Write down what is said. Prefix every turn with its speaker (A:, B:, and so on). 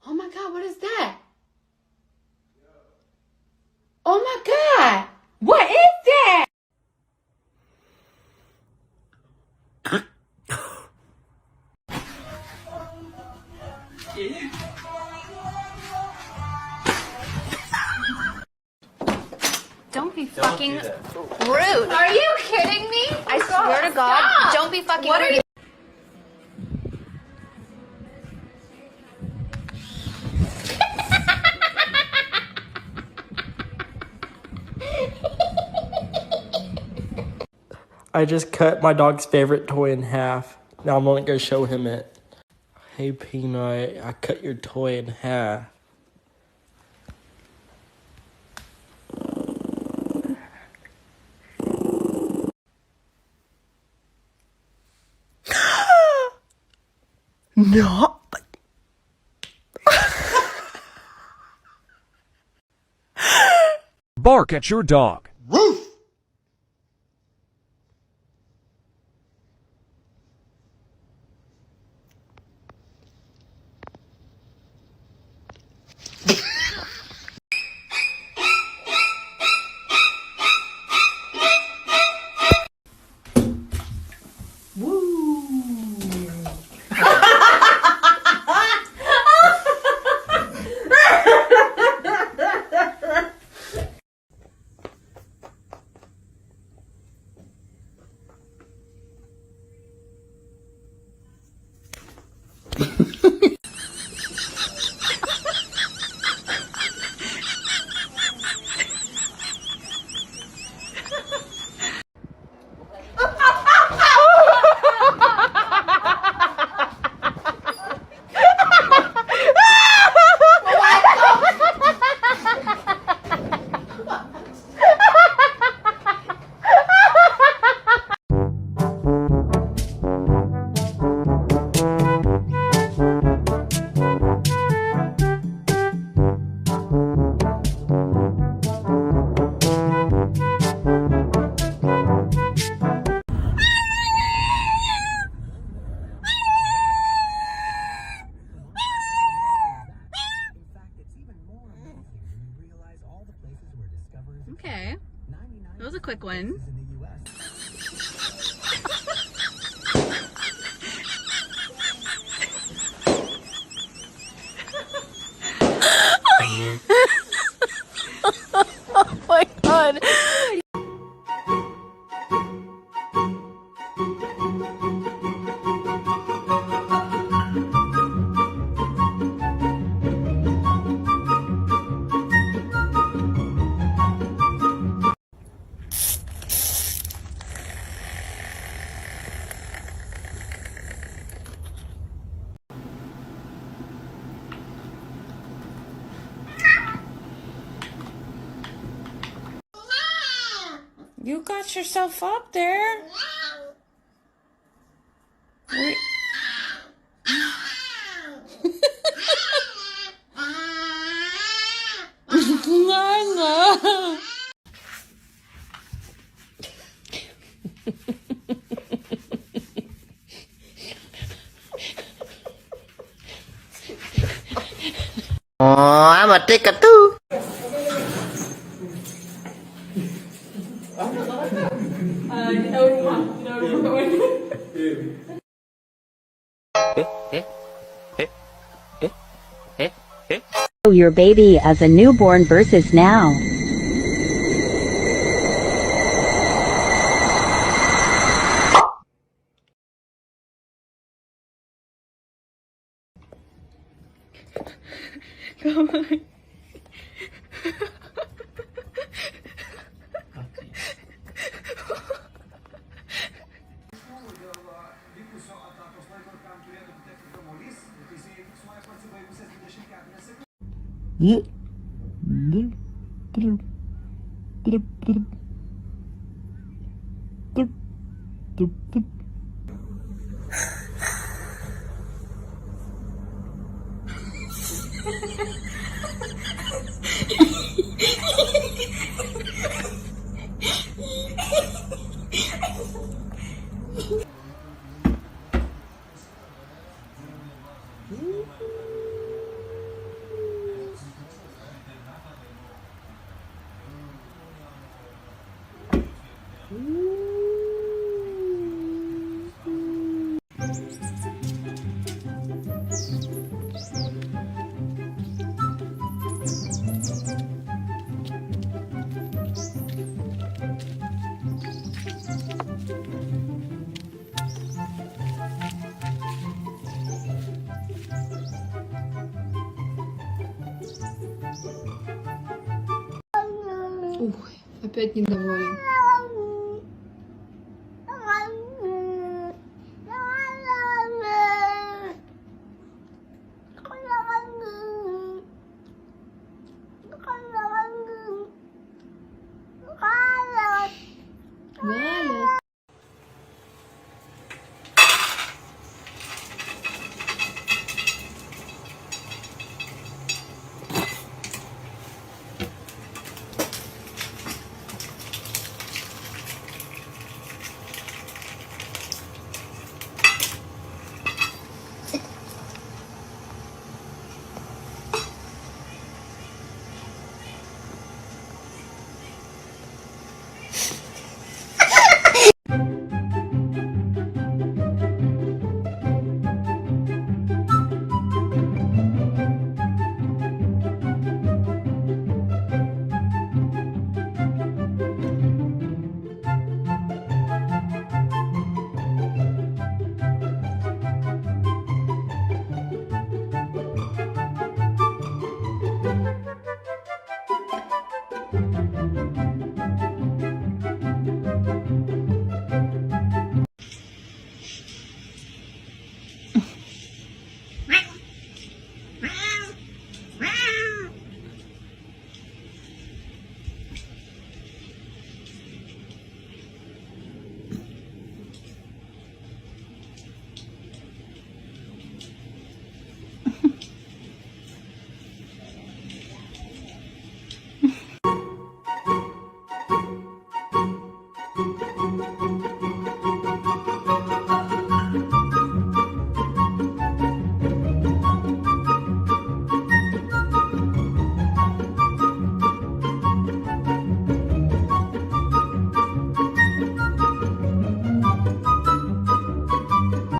A: Oh my God, what is that? Oh my God, what is that?
B: Don't be fucking rude.
A: Are you kidding me?
B: I swear to God,
A: Stop.
B: don't be fucking
A: What are
B: rude.
A: you?
C: I just cut my dog's favorite toy in half. Now I'm only gonna show him it. Hey Peanut, I cut your toy in half. No.
D: Bark at your dog.
E: Roof!
B: Okay, that was a quick one. Oh my God.
A: You got yourself up there. Wait. Lila.
E: Oh, I'm a ticker too.
F: Your baby as a newborn versus now.
B: Come on.
D: Ух, опять недоволен.